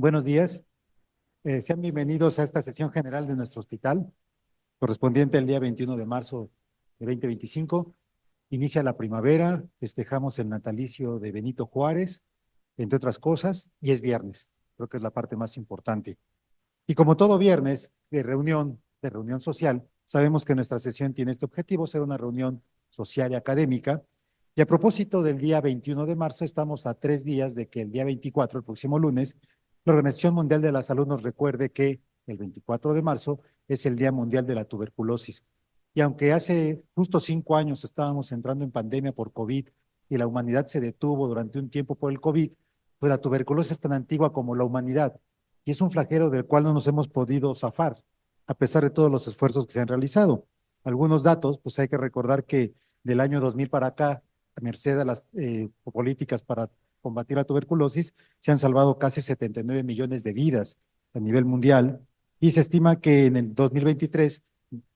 Buenos días. Sean bienvenidos a esta sesión general de nuestro hospital, correspondiente al día 21 de marzo de 2025. Inicia la primavera, festejamos el natalicio de Benito Juárez, entre otras cosas, y es viernes. Creo que es la parte más importante. Y como todo viernes de reunión social, sabemos que nuestra sesión tiene este objetivo, ser una reunión social y académica. Y a propósito del día 21 de marzo, estamos a 3 días de que el día 24, el próximo lunes, la Organización Mundial de la Salud nos recuerde que el 24 de marzo es el Día Mundial de la Tuberculosis. Y aunque hace justo 5 años estábamos entrando en pandemia por COVID y la humanidad se detuvo durante un tiempo por el COVID, pues la tuberculosis es tan antigua como la humanidad y es un flagelo del cual no nos hemos podido zafar, a pesar de todos los esfuerzos que se han realizado. Algunos datos, pues hay que recordar que del año 2000 para acá, a merced a las políticas para combatir la tuberculosis, se han salvado casi 79 millones de vidas a nivel mundial y se estima que en el 2023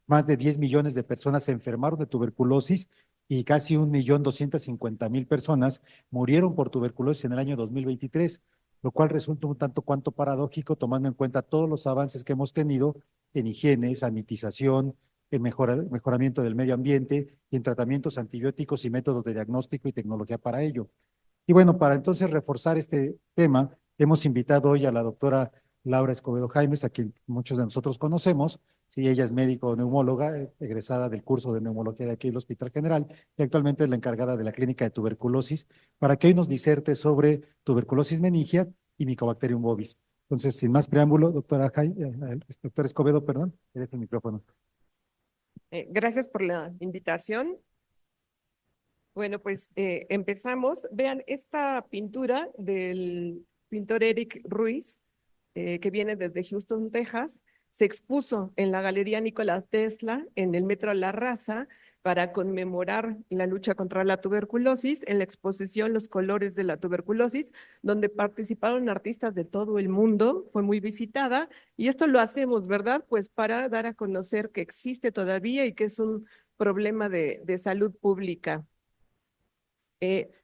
más de 10 millones de personas se enfermaron de tuberculosis y casi 1.250.000 personas murieron por tuberculosis en el año 2023, lo cual resulta un tanto cuanto paradójico tomando en cuenta todos los avances que hemos tenido en higiene, sanitización, en mejoramiento del medio ambiente, en tratamientos antibióticos y métodos de diagnóstico y tecnología para ello. Y bueno, para entonces reforzar este tema, hemos invitado hoy a la doctora Laura Escobedo Jaimes, a quien muchos de nosotros conocemos. Sí, ella es médico neumóloga, egresada del curso de neumología de aquí del Hospital General y actualmente es la encargada de la clínica de tuberculosis, para que hoy nos diserte sobre tuberculosis meningia y Mycobacterium bovis. Entonces, sin más preámbulo, doctora Escobedo, perdón, le dejo el micrófono. Gracias por la invitación. Bueno, pues empezamos. Vean, esta pintura del pintor Eric Ruiz, que viene desde Houston, Texas, se expuso en la Galería Nikola Tesla en el Metro La Raza para conmemorar la lucha contra la tuberculosis en la exposición Los colores de la tuberculosis, donde participaron artistas de todo el mundo. Fue muy visitada y esto lo hacemos, ¿verdad? Pues para dar a conocer que existe todavía y que es un problema de salud pública.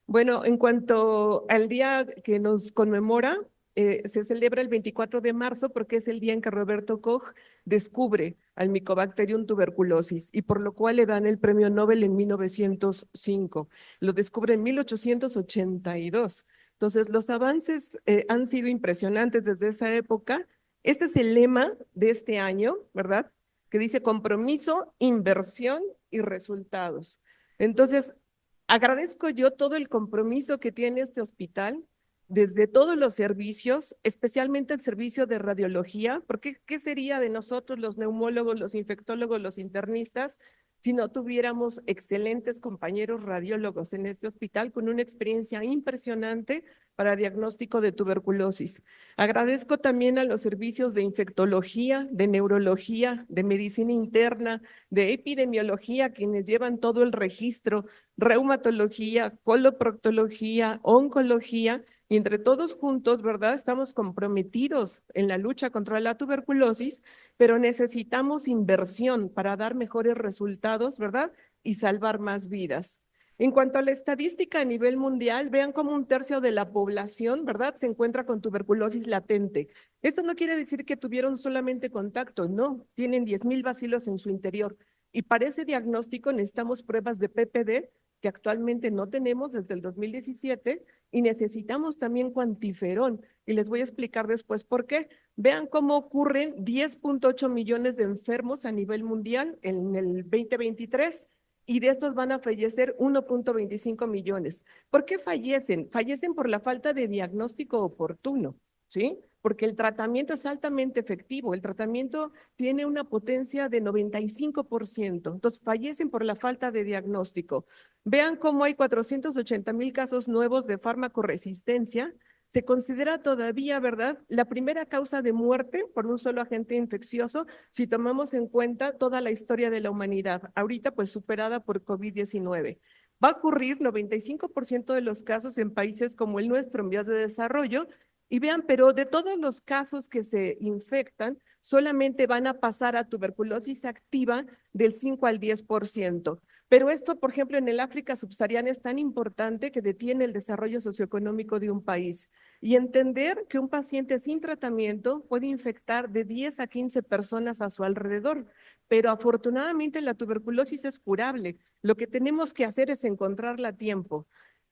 Bueno, en cuanto al día que nos conmemora, se celebra el 24 de marzo porque es el día en que Roberto Koch descubre al Mycobacterium tuberculosis y por lo cual le dan el premio Nobel en 1905. Lo descubre en 1882. Entonces, los avances han sido impresionantes desde esa época. Este es el lema de este año, ¿verdad? Que dice compromiso, inversión y resultados. Entonces, agradezco yo todo el compromiso que tiene este hospital desde todos los servicios, especialmente el servicio de radiología, porque ¿qué sería de nosotros los neumólogos, los infectólogos, los internistas, si no tuviéramos excelentes compañeros radiólogos en este hospital con una experiencia impresionante para diagnóstico de tuberculosis? Agradezco también a los servicios de infectología, de neurología, de medicina interna, de epidemiología, quienes llevan todo el registro, reumatología, coloproctología, oncología, y entre todos juntos, ¿verdad? Estamos comprometidos en la lucha contra la tuberculosis, pero necesitamos inversión para dar mejores resultados, ¿verdad? Y salvar más vidas. En cuanto a la estadística a nivel mundial, vean cómo 1/3 de la población, ¿verdad?, se encuentra con tuberculosis latente. Esto no quiere decir que tuvieron solamente contacto, no, tienen 10,000 bacilos en su interior. Y para ese diagnóstico necesitamos pruebas de PPD, que actualmente no tenemos desde el 2017, y necesitamos también cuantiferón. Y les voy a explicar después por qué. Vean cómo ocurren 10.8 millones de enfermos a nivel mundial en el 2023 y de estos van a fallecer 1.25 millones. ¿Por qué fallecen? Fallecen por la falta de diagnóstico oportuno, ¿sí? Porque el tratamiento es altamente efectivo, el tratamiento tiene una potencia de 95%, entonces fallecen por la falta de diagnóstico. Vean cómo hay 480,000 casos nuevos de farmacoresistencia. Se considera todavía, ¿verdad?, la primera causa de muerte por un solo agente infeccioso si tomamos en cuenta toda la historia de la humanidad, ahorita pues superada por COVID-19. Va a ocurrir 95% de los casos en países como el nuestro, en vías de desarrollo, Y vean, pero de todos los casos que se infectan, solamente van a pasar a tuberculosis activa del 5 al 10%. Pero esto, por ejemplo, en el África subsahariana es tan importante que detiene el desarrollo socioeconómico de un país. Y entender que un paciente sin tratamiento puede infectar de 10 a 15 personas a su alrededor. Pero afortunadamente la tuberculosis es curable. Lo que tenemos que hacer es encontrarla a tiempo.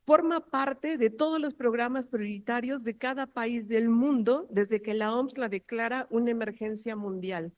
Forma parte de todos los programas prioritarios de cada país del mundo desde que la OMS la declara una emergencia mundial.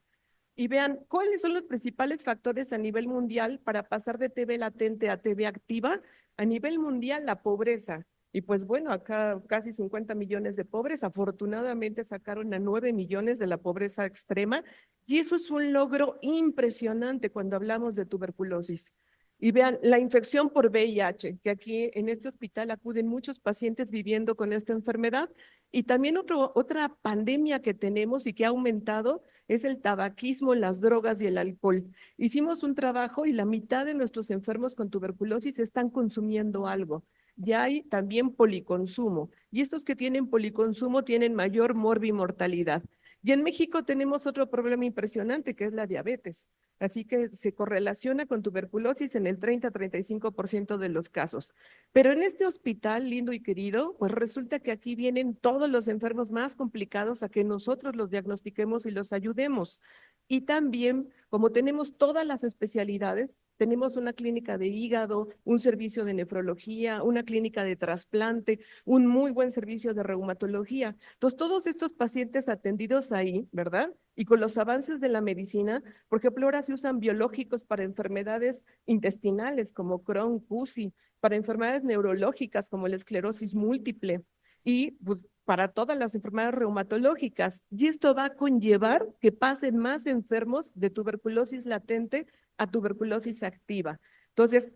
Y vean, ¿cuáles son los principales factores a nivel mundial para pasar de TB latente a TB activa? A nivel mundial, la pobreza. Y pues bueno, acá casi 50 millones de pobres, afortunadamente sacaron a 9 millones de la pobreza extrema, y eso es un logro impresionante cuando hablamos de tuberculosis. Y vean, la infección por VIH, que aquí en este hospital acuden muchos pacientes viviendo con esta enfermedad, y también otra pandemia que tenemos y que ha aumentado es el tabaquismo, las drogas y el alcohol. Hicimos un trabajo y la mitad de nuestros enfermos con tuberculosis están consumiendo algo. Ya hay también policonsumo, y estos que tienen policonsumo tienen mayor morbimortalidad. Y en México tenemos otro problema impresionante, que es la diabetes. Así que se correlaciona con tuberculosis en el 30-35% de los casos. Pero en este hospital, lindo y querido, pues resulta que aquí vienen todos los enfermos más complicados a que nosotros los diagnostiquemos y los ayudemos. Y también, como tenemos todas las especialidades, tenemos una clínica de hígado, un servicio de nefrología, una clínica de trasplante, un muy buen servicio de reumatología. Entonces, todos estos pacientes atendidos ahí, ¿verdad? Y con los avances de la medicina, por ejemplo, ahora se usan biológicos para enfermedades intestinales como Crohn, CUSI, para enfermedades neurológicas como la esclerosis múltiple y pues, para todas las enfermedades reumatológicas. Y esto va a conllevar que pasen más enfermos de tuberculosis latente a tuberculosis activa. Entonces,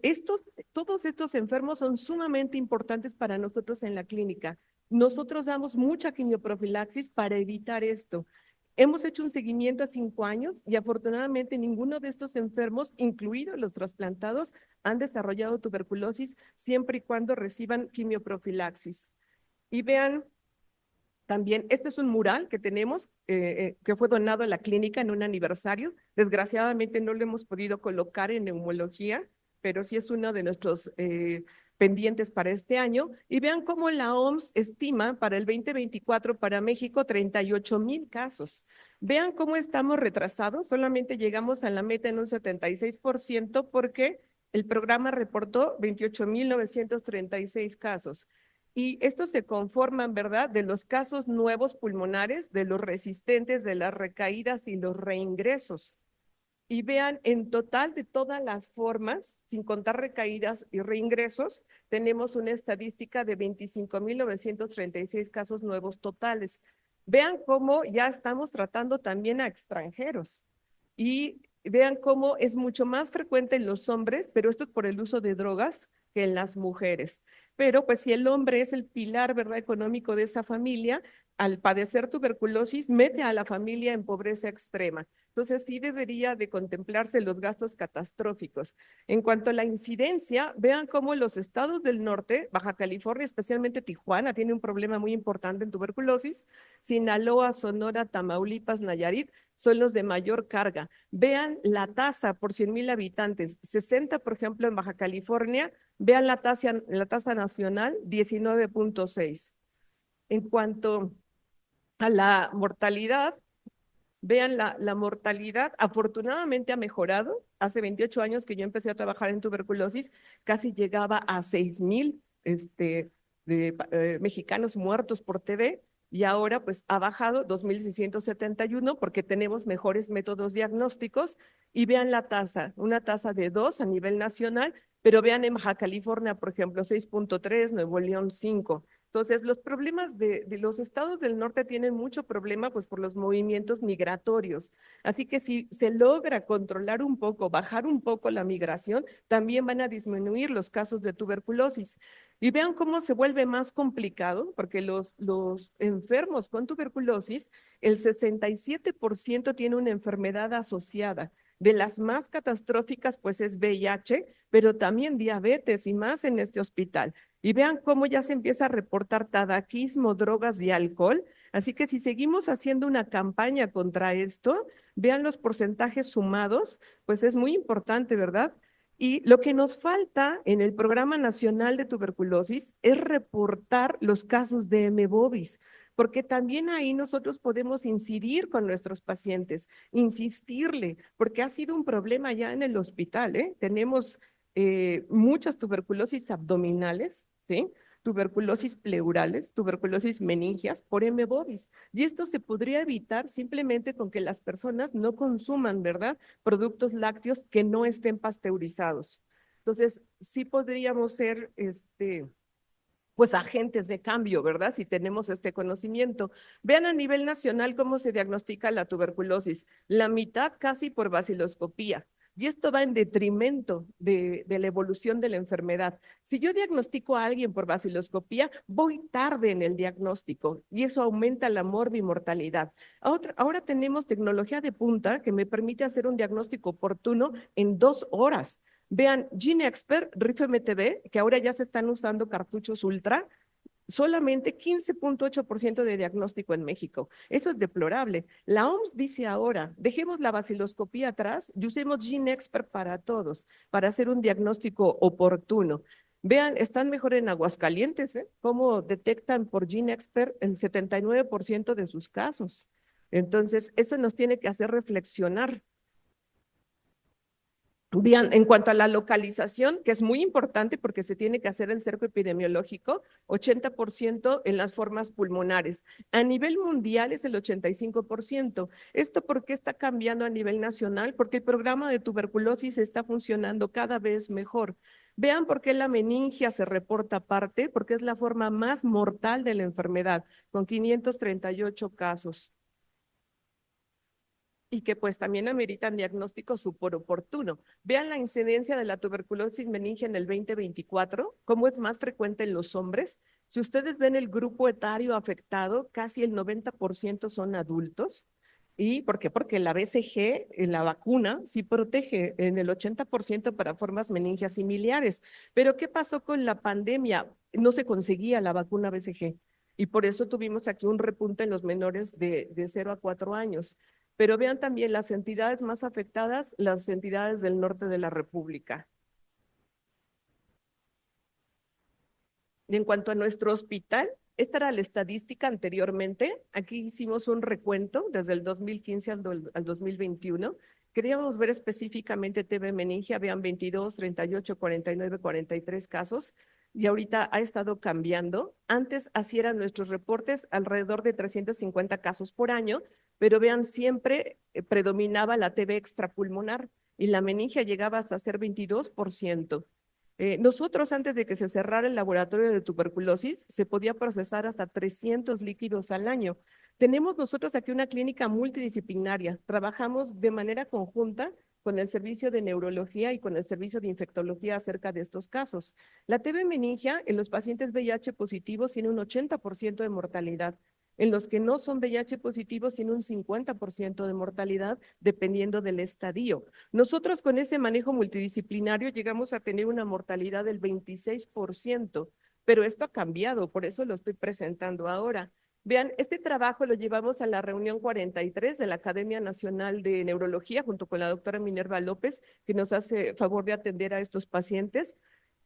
todos estos enfermos son sumamente importantes para nosotros en la clínica. Nosotros damos mucha quimioprofilaxis para evitar esto. Hemos hecho un seguimiento a 5 años y afortunadamente ninguno de estos enfermos, incluidos los trasplantados, han desarrollado tuberculosis siempre y cuando reciban quimioprofilaxis. Y vean, también, este es un mural que tenemos, que fue donado a la clínica en un aniversario. Desgraciadamente no lo hemos podido colocar en neumología, pero sí es uno de nuestros pendientes para este año. Y vean cómo la OMS estima para el 2024 para México 38,000 casos. Vean cómo estamos retrasados, solamente llegamos a la meta en un 76% porque el programa reportó 28,936 casos. Y estos se conforman, ¿verdad?, de los casos nuevos pulmonares, de los resistentes, de las recaídas y los reingresos. Y vean, en total de todas las formas, sin contar recaídas y reingresos, tenemos una estadística de 25,936 casos nuevos totales. Vean cómo ya estamos tratando también a extranjeros. Y vean cómo es mucho más frecuente en los hombres, pero esto es por el uso de drogas, que en las mujeres. Pero pues si el hombre es el pilar, ¿verdad?, económico de esa familia, al padecer tuberculosis, mete a la familia en pobreza extrema. Entonces sí debería de contemplarse los gastos catastróficos. En cuanto a la incidencia, vean cómo los estados del norte, Baja California, especialmente Tijuana, tiene un problema muy importante en tuberculosis. Sinaloa, Sonora, Tamaulipas, Nayarit son los de mayor carga. Vean la tasa por 100,000 habitantes, 60, por ejemplo, en Baja California. Vean la tasa nacional, 19,6. En cuanto a la mortalidad, vean la mortalidad, afortunadamente ha mejorado. Hace 28 años que yo empecé a trabajar en tuberculosis, casi llegaba a 6,000 mexicanos muertos por TB, y ahora pues ha bajado 2,671 porque tenemos mejores métodos diagnósticos. Y vean la tasa, una tasa de 2 a nivel nacional, pero vean en Baja California, por ejemplo, 6,3, Nuevo León 5. Entonces, los problemas de los estados del norte tienen mucho problema pues por los movimientos migratorios. Así que si se logra controlar un poco, bajar un poco la migración, también van a disminuir los casos de tuberculosis. Y vean cómo se vuelve más complicado, porque los enfermos con tuberculosis, el 67% tiene una enfermedad asociada. De las más catastróficas, pues es VIH, pero también diabetes y más en este hospital. Y vean cómo ya se empieza a reportar tabaquismo, drogas y alcohol. Así que si seguimos haciendo una campaña contra esto, vean los porcentajes sumados, pues es muy importante, ¿verdad? Y lo que nos falta en el Programa Nacional de Tuberculosis es reportar los casos de M. bovis, porque también ahí nosotros podemos incidir con nuestros pacientes, insistirle, porque ha sido un problema ya en el hospital, ¿eh? Tenemos muchas tuberculosis abdominales, ¿sí? Tuberculosis pleurales, tuberculosis meningias por M. bovis. Y esto se podría evitar simplemente con que las personas no consuman, ¿verdad? Productos lácteos que no estén pasteurizados. Entonces, sí podríamos ser, pues agentes de cambio, ¿verdad? Si tenemos este conocimiento. Vean a nivel nacional cómo se diagnostica la tuberculosis. La mitad casi por baciloscopía. Y esto va en detrimento de la evolución de la enfermedad. Si yo diagnostico a alguien por baciloscopía, voy tarde en el diagnóstico y eso aumenta la morbimortalidad. Ahora tenemos tecnología de punta que me permite hacer un diagnóstico oportuno en 2 horas. Vean, GeneXpert, RIF-MTB, que ahora ya se están usando cartuchos ultra, solamente 15.8% de diagnóstico en México. Eso es deplorable. La OMS dice ahora, dejemos la baciloscopía atrás y usemos GeneXpert para todos, para hacer un diagnóstico oportuno. Vean, están mejor en Aguascalientes, ¿eh? Cómo detectan por GeneXpert el 79% de sus casos. Entonces, eso nos tiene que hacer reflexionar. Bien, en cuanto a la localización, que es muy importante porque se tiene que hacer el cerco epidemiológico, 80% en las formas pulmonares. A nivel mundial es el 85%. ¿Esto por qué está cambiando a nivel nacional? Porque el programa de tuberculosis está funcionando cada vez mejor. Vean por qué la meningia se reporta aparte, porque es la forma más mortal de la enfermedad, con 538 casos y que pues también ameritan diagnóstico súper oportuno. Vean la incidencia de la tuberculosis meningia en el 2024, cómo es más frecuente en los hombres. Si ustedes ven el grupo etario afectado, casi el 90% son adultos. ¿Y por qué? Porque la BCG, la vacuna, sí protege en el 80% para formas meningias similares. Pero ¿qué pasó con la pandemia? No se conseguía la vacuna BCG. Y por eso tuvimos aquí un repunte en los menores de 0 a 4 años. Pero vean también las entidades más afectadas, las entidades del norte de la República. Y en cuanto a nuestro hospital, esta era la estadística anteriormente. Aquí hicimos un recuento desde el 2015 al 2021. Queríamos ver específicamente TB meningia, vean 22, 38, 49, 43 casos. Y ahorita ha estado cambiando. Antes así eran nuestros reportes, alrededor de 350 casos por año, pero vean, siempre predominaba la TB extrapulmonar y la meningia llegaba hasta ser 22%. Nosotros, antes de que se cerrara el laboratorio de tuberculosis, se podía procesar hasta 300 líquidos al año. Tenemos nosotros aquí una clínica multidisciplinaria. Trabajamos de manera conjunta con el servicio de neurología y con el servicio de infectología acerca de estos casos. La TB meningia en los pacientes VIH positivos tiene un 80% de mortalidad. En los que no son VIH positivos tiene un 50% de mortalidad dependiendo del estadio. Nosotros con ese manejo multidisciplinario llegamos a tener una mortalidad del 26%, pero esto ha cambiado, por eso lo estoy presentando ahora. Vean, este trabajo lo llevamos a la reunión 43 de la Academia Nacional de Neurología junto con la doctora Minerva López, que nos hace favor de atender a estos pacientes.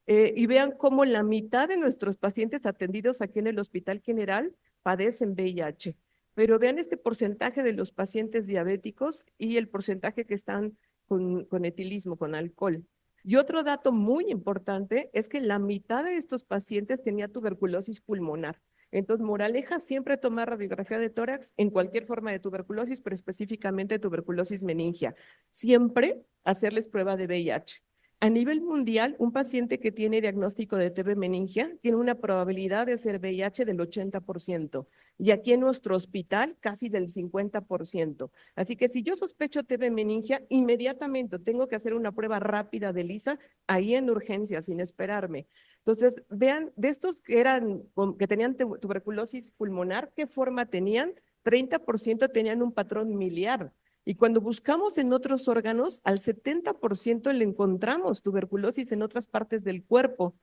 Y vean cómo la mitad de nuestros pacientes atendidos aquí en el Hospital General padecen VIH. Pero vean este porcentaje de los pacientes diabéticos y el porcentaje que están con etilismo, con alcohol. Y otro dato muy importante es que la mitad de estos pacientes tenía tuberculosis pulmonar. Entonces, moraleja, siempre tomar radiografía de tórax en cualquier forma de tuberculosis, pero específicamente tuberculosis meningia. Siempre hacerles prueba de VIH. A nivel mundial, un paciente que tiene diagnóstico de TB meningia tiene una probabilidad de ser VIH del 80%, y aquí en nuestro hospital casi del 50%. Así que si yo sospecho TB meningia, inmediatamente tengo que hacer una prueba rápida de ELISA ahí en urgencia, sin esperarme. Entonces, vean, de estos que tenían tuberculosis pulmonar, ¿qué forma tenían? 30% tenían un patrón miliar. Y cuando buscamos en otros órganos, al 70% le encontramos tuberculosis en otras partes del cuerpo.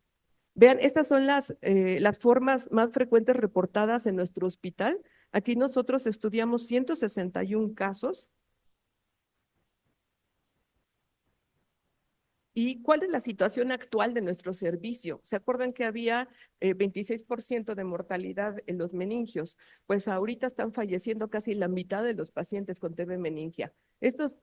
Vean, estas son las formas más frecuentes reportadas en nuestro hospital. Aquí nosotros estudiamos 161 casos. ¿Y cuál es la situación actual de nuestro servicio? ¿Se acuerdan que había 26% de mortalidad en los meningios? Pues ahorita están falleciendo casi la mitad de los pacientes con TB meningia.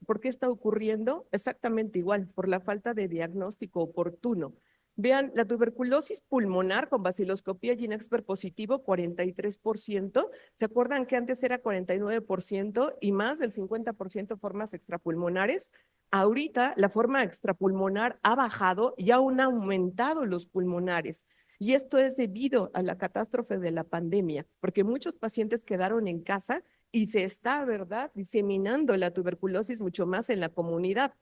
¿Por qué está ocurriendo? Exactamente igual, por la falta de diagnóstico oportuno. Vean, la tuberculosis pulmonar con baciloscopía Ginexpert positivo, 43%. ¿Se acuerdan que antes era 49% y más del 50% formas extrapulmonares? Ahorita la forma extrapulmonar ha bajado y aún ha aumentado los pulmonares. Y esto es debido a la catástrofe de la pandemia, porque muchos pacientes quedaron en casa y se está, ¿verdad?, diseminando la tuberculosis mucho más en la comunidad.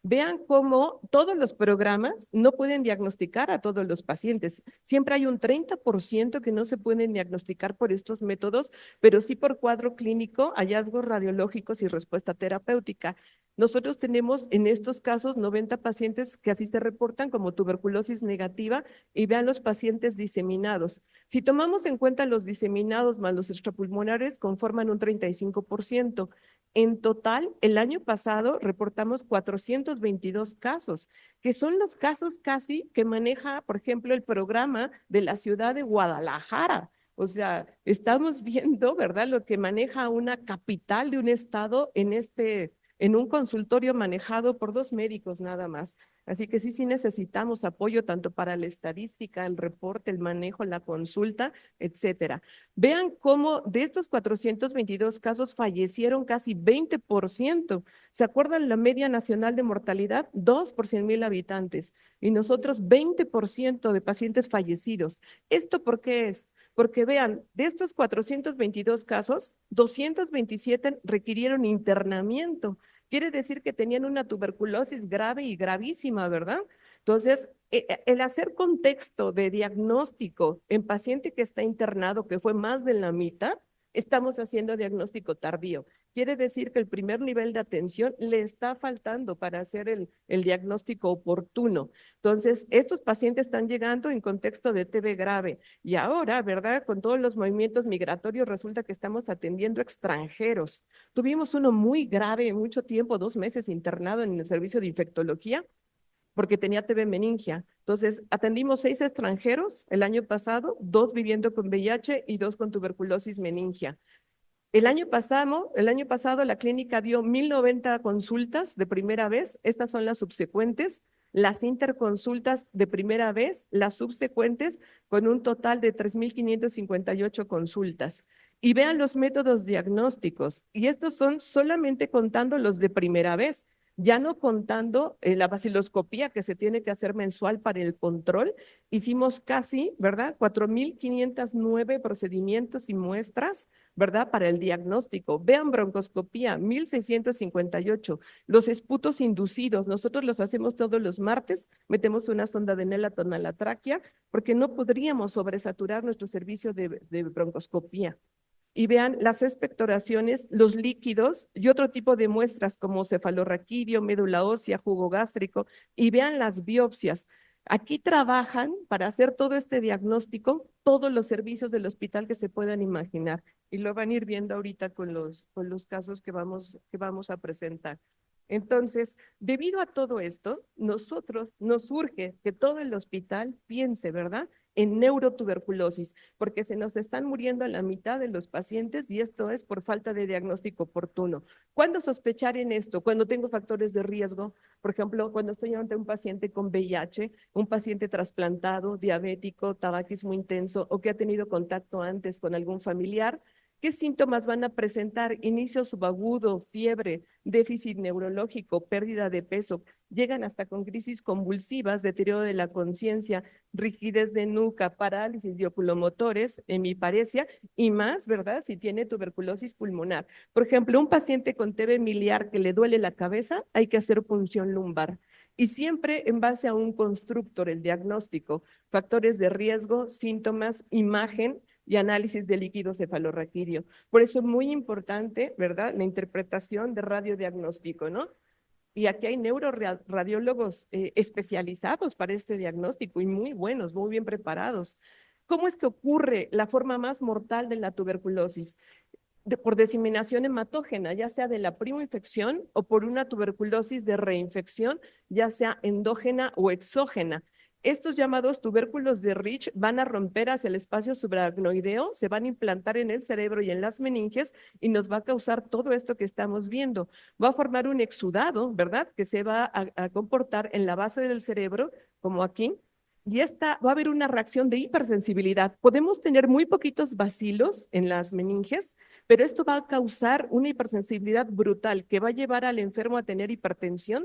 Vean cómo todos los programas no pueden diagnosticar a todos los pacientes. Siempre hay un 30% que no se pueden diagnosticar por estos métodos, pero sí por cuadro clínico, hallazgos radiológicos y respuesta terapéutica. Nosotros tenemos en estos casos 90 pacientes que así se reportan como tuberculosis negativa y vean los pacientes diseminados. Si tomamos en cuenta los diseminados más los extrapulmonares, conforman un 35%. En total, el año pasado reportamos 422 casos, que son los casos casi que maneja, por ejemplo, el programa de la ciudad de Guadalajara. O sea, estamos viendo, ¿verdad?, lo que maneja una capital de un estado en un consultorio manejado por 2 médicos nada más. Así que sí necesitamos apoyo tanto para la estadística, el reporte, el manejo, la consulta, etcétera. Vean cómo de estos 422 casos fallecieron casi 20%. ¿Se acuerdan la media nacional de mortalidad? 2 por 100,000 habitantes. Y nosotros 20% de pacientes fallecidos. ¿Esto por qué es? Porque vean, de estos 422 casos, 227 requirieron internamiento. Quiere decir que tenían una tuberculosis grave y gravísima, ¿verdad? Entonces, el hacer contexto de diagnóstico en paciente que está internado, que fue más de la mitad, estamos haciendo diagnóstico tardío. Quiere decir que el primer nivel de atención le está faltando para hacer el diagnóstico oportuno. Entonces, estos pacientes están llegando en contexto de TB grave. Y ahora, ¿verdad? Con todos los movimientos migratorios, resulta que estamos atendiendo extranjeros. Tuvimos uno muy grave, mucho tiempo, 2 meses internado en el servicio de infectología, porque tenía TB meningia. Entonces, atendimos 6 extranjeros el año pasado, 2 viviendo con VIH y 2 con tuberculosis meningia. El año pasado la clínica dio 1,090 consultas de primera vez. Estas son las subsecuentes. Las interconsultas de primera vez, las subsecuentes, con un total de 3,558 consultas. Y vean los métodos diagnósticos. Y estos son solamente contando los de primera vez, ya no contando la baciloscopía que se tiene que hacer mensual para el control. Hicimos casi, ¿verdad?, 4,509 procedimientos y muestras, ¿verdad?, para el diagnóstico. Vean broncoscopía, 1,658. Los esputos inducidos, nosotros los hacemos todos los martes, metemos una sonda de Nelaton a la tráquea, porque no podríamos sobresaturar nuestro servicio de broncoscopía. Y vean las expectoraciones, los líquidos y otro tipo de muestras como cefalorraquídeo, médula ósea, jugo gástrico, y vean las biopsias. Aquí trabajan para hacer todo este diagnóstico todos los servicios del hospital que se puedan imaginar, y lo van a ir viendo ahorita con los casos que vamos a presentar. Entonces, debido a todo esto, nosotros nos urge que todo el hospital piense, ¿verdad?, en neurotuberculosis, porque se nos están muriendo a la mitad de los pacientes y esto es por falta de diagnóstico oportuno. ¿Cuándo sospechar en esto? Cuando tengo factores de riesgo, por ejemplo, cuando estoy ante un paciente con VIH, un paciente trasplantado, diabético, tabaquismo intenso o que ha tenido contacto antes con algún familiar. ¿Qué síntomas van a presentar? Inicio subagudo, fiebre, déficit neurológico, pérdida de peso. Llegan hasta con crisis convulsivas, deterioro de la conciencia, rigidez de nuca, parálisis de oculomotores, hemiparesia y más, ¿verdad?, si tiene tuberculosis pulmonar. Por ejemplo, un paciente con TB miliar que le duele la cabeza, hay que hacer punción lumbar. Y siempre en base a un constructor, el diagnóstico, factores de riesgo, síntomas, imagen y análisis de líquido cefalorraquídeo. Por eso es muy importante, ¿verdad?, la interpretación de radiodiagnóstico, ¿no? Y aquí hay neuroradiólogos especializados para este diagnóstico y muy buenos, muy bien preparados. ¿Cómo es que ocurre la forma más mortal de la tuberculosis? Por diseminación hematógena, ya sea de la primoinfección o por una tuberculosis de reinfección, ya sea endógena o exógena. Estos llamados tubérculos de Rich van a romper hacia el espacio subaracnoideo, se van a implantar en el cerebro y en las meninges y nos va a causar todo esto que estamos viendo. Va a formar un exudado, ¿verdad? Que se va a comportar en la base del cerebro, como aquí, y esta va a haber una reacción de hipersensibilidad. Podemos tener muy poquitos bacilos en las meninges, pero esto va a causar una hipersensibilidad brutal que va a llevar al enfermo a tener hipertensión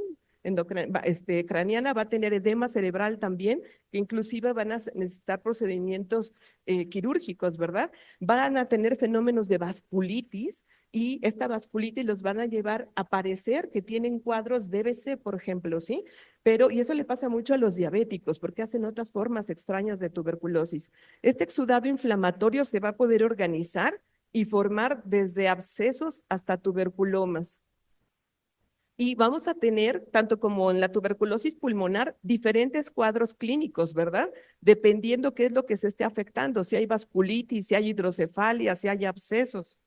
craneana, va a tener edema cerebral también, que inclusive van a necesitar procedimientos quirúrgicos, ¿verdad? Van a tener fenómenos de vasculitis y esta vasculitis los van a llevar a parecer que tienen cuadros de BC, por ejemplo, ¿sí? Pero, y eso le pasa mucho a los diabéticos, porque hacen otras formas extrañas de tuberculosis. Este exudado inflamatorio se va a poder organizar y formar desde abscesos hasta tuberculomas. Y vamos a tener, tanto como en la tuberculosis pulmonar, diferentes cuadros clínicos, ¿verdad? Dependiendo qué es lo que se esté afectando, si hay vasculitis, si hay hidrocefalia, si hay abscesos.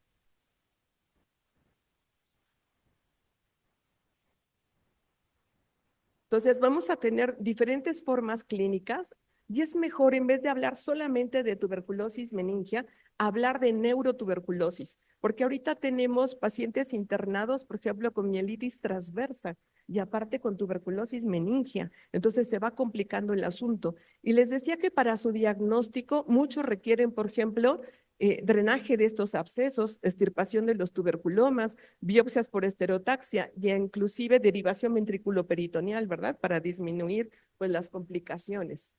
Entonces, vamos a tener diferentes formas clínicas y es mejor, en vez de hablar solamente de tuberculosis meningia, hablar de neurotuberculosis, porque ahorita tenemos pacientes internados, por ejemplo, con mielitis transversa y aparte con tuberculosis meningia. Entonces, se va complicando el asunto. Y les decía que para su diagnóstico, muchos requieren, por ejemplo, drenaje de estos abscesos, extirpación de los tuberculomas, biopsias por estereotaxia y inclusive derivación ventriculoperitoneal, ¿verdad? Para disminuir pues las complicaciones.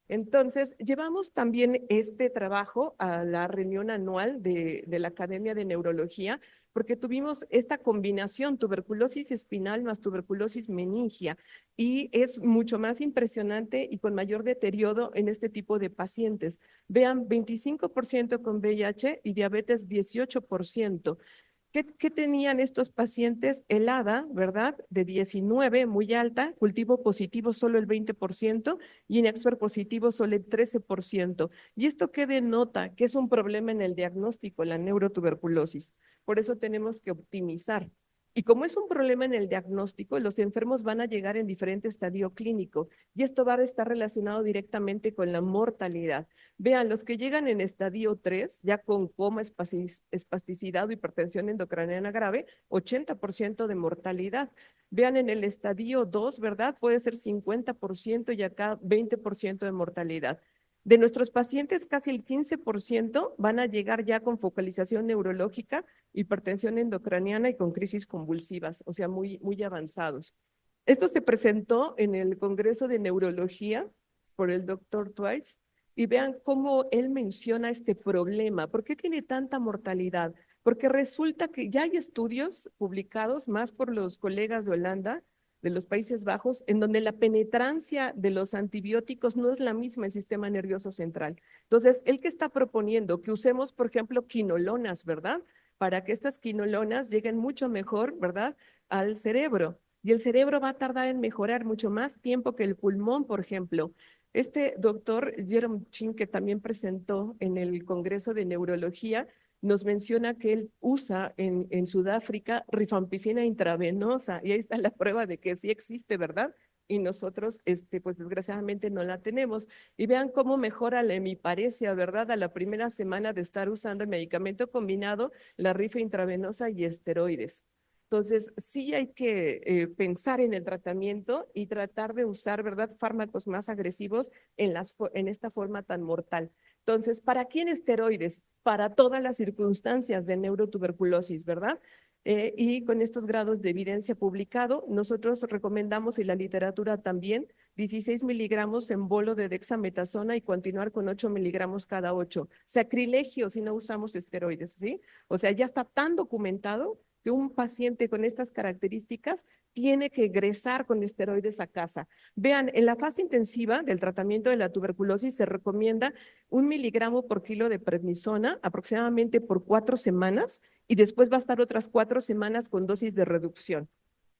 Entonces, llevamos también este trabajo a la reunión anual de la Academia de Neurología, porque tuvimos esta combinación, tuberculosis espinal más tuberculosis meningia, y es mucho más impresionante y con mayor deterioro en este tipo de pacientes. Vean, 25% con VIH y diabetes 18%. ¿Qué tenían estos pacientes? El ADA, ¿verdad? De 19, muy alta, cultivo positivo solo el 20% y inexper positivo solo el 13%. ¿Y esto qué denota? Que es un problema en el diagnóstico, la neurotuberculosis. Por eso tenemos que optimizar. Y como es un problema en el diagnóstico, los enfermos van a llegar en diferente estadio clínico y esto va a estar relacionado directamente con la mortalidad. Vean, los que llegan en estadio 3, ya con coma, espasticidad o hipertensión endocraniana grave, 80% de mortalidad. Vean, en el estadio 2, ¿verdad? Puede ser 50% y acá 20% de mortalidad. De nuestros pacientes, casi el 15% van a llegar ya con focalización neurológica, hipertensión endocraniana y con crisis convulsivas, o sea, muy, muy avanzados. Esto se presentó en el Congreso de Neurología por el doctor Twice y vean cómo él menciona este problema. ¿Por qué tiene tanta mortalidad? Porque resulta que ya hay estudios publicados más por los colegas de Holanda, de los Países Bajos, en donde la penetrancia de los antibióticos no es la misma en el sistema nervioso central. Entonces, él que está proponiendo que usemos, por ejemplo, quinolonas, ¿verdad? Para que estas quinolonas lleguen mucho mejor, ¿verdad? Al cerebro. Y el cerebro va a tardar en mejorar mucho más tiempo que el pulmón, por ejemplo. Este doctor Jerome Chin, que también presentó en el Congreso de Neurología, nos menciona que él usa en Sudáfrica rifampicina intravenosa y ahí está la prueba de que sí existe, ¿verdad? Y nosotros, pues desgraciadamente no la tenemos. Y vean cómo mejora la hemiparesia, ¿verdad? A la primera semana de estar usando el medicamento combinado, la rifa intravenosa y esteroides. Entonces, sí hay que pensar en el tratamiento y tratar de usar, ¿verdad?, fármacos más agresivos en esta forma tan mortal. Entonces, ¿para quién esteroides? Para todas las circunstancias de neurotuberculosis, ¿verdad? Y con estos grados de evidencia publicado, nosotros recomendamos, y la literatura también, 16 miligramos en bolo de dexametasona y continuar con 8 miligramos cada 8. Sacrilegio si no usamos esteroides, ¿sí? O sea, ya está tan documentado que un paciente con estas características tiene que egresar con esteroides a casa. Vean, en la fase intensiva del tratamiento de la tuberculosis se recomienda 1 miligramo por kilo de prednisona aproximadamente por 4 semanas y después va a estar otras 4 semanas con dosis de reducción.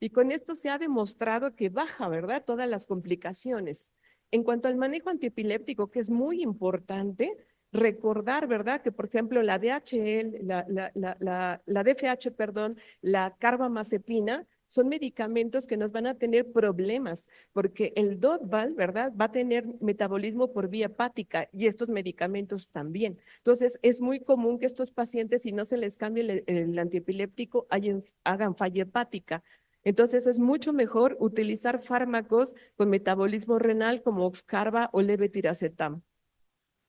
Y con esto se ha demostrado que baja, ¿verdad? Todas las complicaciones. En cuanto al manejo antiepiléptico, que es muy importante, recordar, ¿verdad? Que, por ejemplo, la DHL, la DFH, perdón, la carbamazepina, son medicamentos que nos van a tener problemas, porque el Dotval, ¿verdad? Va a tener metabolismo por vía hepática y estos medicamentos también. Entonces, es muy común que estos pacientes, si no se les cambia el antiepiléptico, hagan falla hepática. Entonces, es mucho mejor utilizar fármacos con metabolismo renal como Oxcarba o levetiracetam.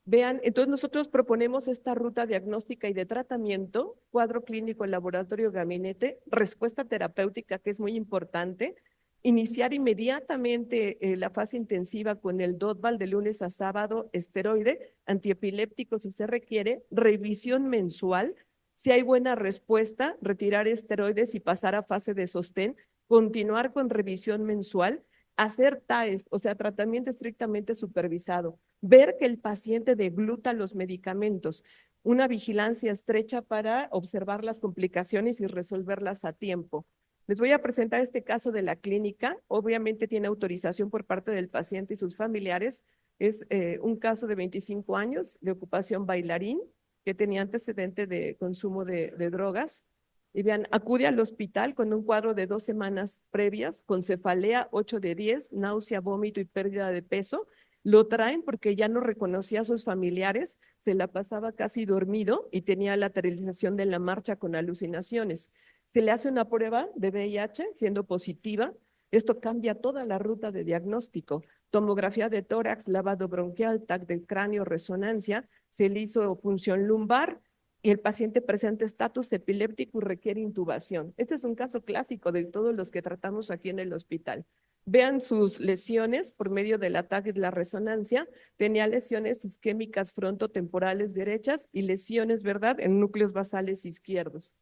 Vean, entonces nosotros proponemos esta ruta diagnóstica y de tratamiento, cuadro clínico, laboratorio, gabinete, respuesta terapéutica, que es muy importante, iniciar inmediatamente la fase intensiva con el Dotval de lunes a sábado, esteroide, antiepiléptico si se requiere, revisión mensual, si hay buena respuesta, retirar esteroides y pasar a fase de sostén, continuar con revisión mensual, hacer TAES, o sea, tratamiento estrictamente supervisado, ver que el paciente degluta los medicamentos, una vigilancia estrecha para observar las complicaciones y resolverlas a tiempo. Les voy a presentar este caso de la clínica. Obviamente tiene autorización por parte del paciente y sus familiares. Es un caso de 25 años de ocupación bailarín que tenía antecedente de consumo de drogas. Y vean, acude al hospital con un cuadro de 2 semanas previas, con cefalea 8 de 10, náusea, vómito y pérdida de peso. Lo traen porque ya no reconocía a sus familiares, se la pasaba casi dormido y tenía lateralización de la marcha con alucinaciones. Se le hace una prueba de VIH, siendo positiva. Esto cambia toda la ruta de diagnóstico. Tomografía de tórax, lavado bronquial, TAC del cráneo, resonancia. Se le hizo punción lumbar y el paciente presenta estatus epiléptico y requiere intubación. Este es un caso clásico de todos los que tratamos aquí en el hospital. Vean sus lesiones por medio del ataque de la resonancia. Tenía lesiones isquémicas frontotemporales derechas y lesiones, ¿verdad?, en núcleos basales izquierdos.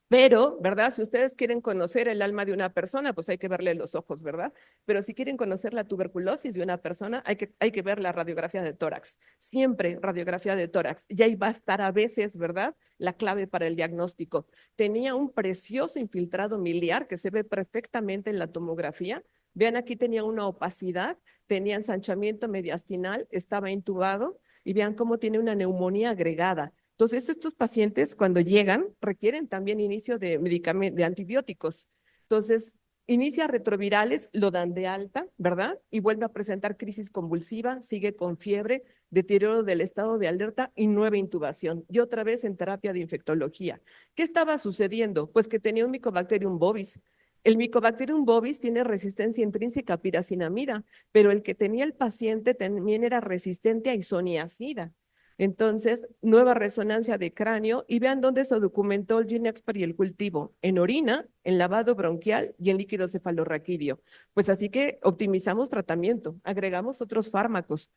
Pero, ¿verdad? Si ustedes quieren conocer el alma de una persona, pues hay que verle los ojos, ¿verdad? Pero si quieren conocer la tuberculosis de una persona, hay que ver la radiografía de tórax. Siempre radiografía de tórax. Y ahí va a estar a veces, ¿verdad?, la clave para el diagnóstico. Tenía un precioso infiltrado miliar que se ve perfectamente en la tomografía. Vean, aquí tenía una opacidad, tenía ensanchamiento mediastinal, estaba intubado y vean cómo tiene una neumonía agregada. Entonces, estos pacientes cuando llegan requieren también inicio de medicamentos, de antibióticos. Entonces, inicia retrovirales, lo dan de alta, ¿verdad? Y vuelve a presentar crisis convulsiva, sigue con fiebre, deterioro del estado de alerta y nueva intubación. Y otra vez en terapia de infectología. ¿Qué estaba sucediendo? Pues que tenía un Mycobacterium bovis. El Mycobacterium bovis tiene resistencia intrínseca a piracinamida, pero el que tenía el paciente también era resistente a isoniazida. Entonces, nueva resonancia de cráneo y vean dónde se documentó el GeneXpert y el cultivo, en orina, en lavado bronquial y en líquido cefalorraquídeo. Pues así que optimizamos tratamiento, agregamos otros fármacos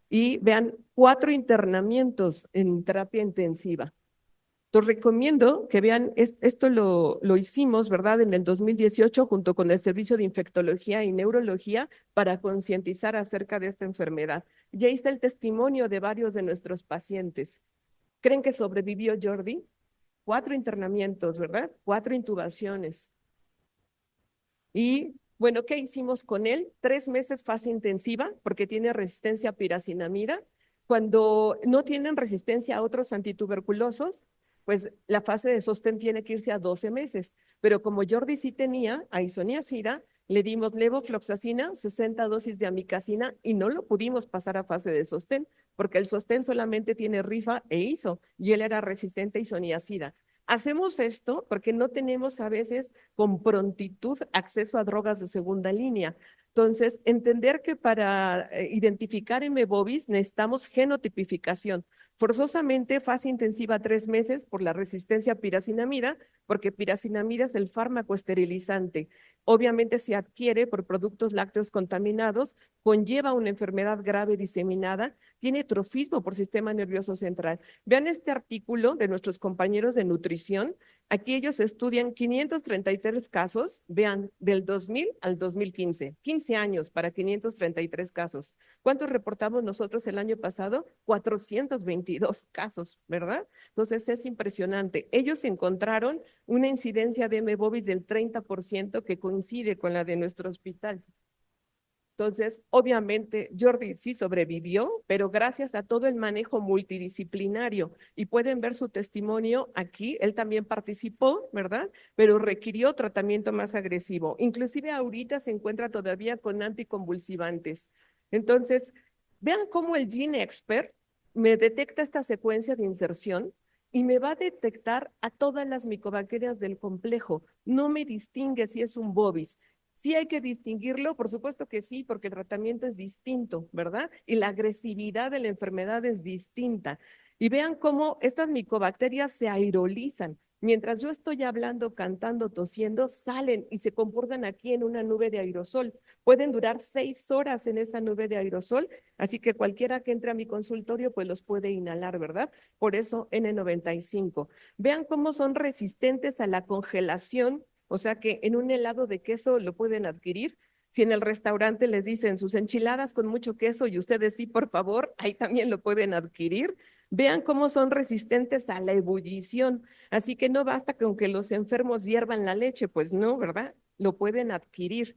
y vean 4 internamientos en terapia intensiva. Entonces, recomiendo que vean, esto lo hicimos, ¿verdad?, en el 2018 junto con el Servicio de Infectología y Neurología para concientizar acerca de esta enfermedad. Y ahí está el testimonio de varios de nuestros pacientes. ¿Creen que sobrevivió Jordi? 4 internamientos, ¿verdad? 4 intubaciones. Y bueno, ¿qué hicimos con él? 3 meses fase intensiva porque tiene resistencia a piracinamida. Cuando no tienen resistencia a otros antituberculosos, pues la fase de sostén tiene que irse a 12 meses. Pero como Jordi sí tenía isoniazida, le dimos levofloxacina, 60 dosis de amicacina y no lo pudimos pasar a fase de sostén porque el sostén solamente tiene rifa e iso y él era resistente a isoniazida. Hacemos esto porque no tenemos a veces con prontitud acceso a drogas de segunda línea. Entonces, entender que para identificar M. bovis necesitamos genotipificación. Forzosamente, fase intensiva 3 meses por la resistencia a piracinamida, porque piracinamida es el fármaco esterilizante. Obviamente se adquiere por productos lácteos contaminados, conlleva una enfermedad grave diseminada, tiene trofismo por sistema nervioso central. Vean este artículo de nuestros compañeros de nutrición Aquí ellos estudian 533 casos, vean, del 2000 al 2015, 15 años para 533 casos. ¿Cuántos reportamos nosotros el año pasado? 422 casos, ¿verdad? Entonces es impresionante. Ellos encontraron una incidencia de M. bovis del 30% que coincide con la de nuestro hospital. Entonces, obviamente, Jordi sí sobrevivió, pero gracias a todo el manejo multidisciplinario. Y pueden ver su testimonio aquí. Él también participó, ¿verdad? Pero requirió tratamiento más agresivo. Inclusive ahorita se encuentra todavía con anticonvulsivantes. Entonces, vean cómo el Gene Expert me detecta esta secuencia de inserción y me va a detectar a todas las micobacterias del complejo. No me distingue si es un bovis. Sí hay que distinguirlo, por supuesto que sí, porque el tratamiento es distinto, ¿verdad? Y la agresividad de la enfermedad es distinta. Y vean cómo estas micobacterias se aerolizan. Mientras yo estoy hablando, cantando, tosiendo, salen y se comportan aquí en una nube de aerosol. Pueden durar 6 horas en esa nube de aerosol, así que cualquiera que entre a mi consultorio pues los puede inhalar, ¿verdad? Por eso N95. Vean cómo son resistentes a la congelación, o sea que en un helado de queso lo pueden adquirir. Si en el restaurante les dicen sus enchiladas con mucho queso y ustedes sí, por favor, ahí también lo pueden adquirir. Vean cómo son resistentes a la ebullición. Así que no basta con que los enfermos hiervan la leche, pues no, ¿verdad? Lo pueden adquirir.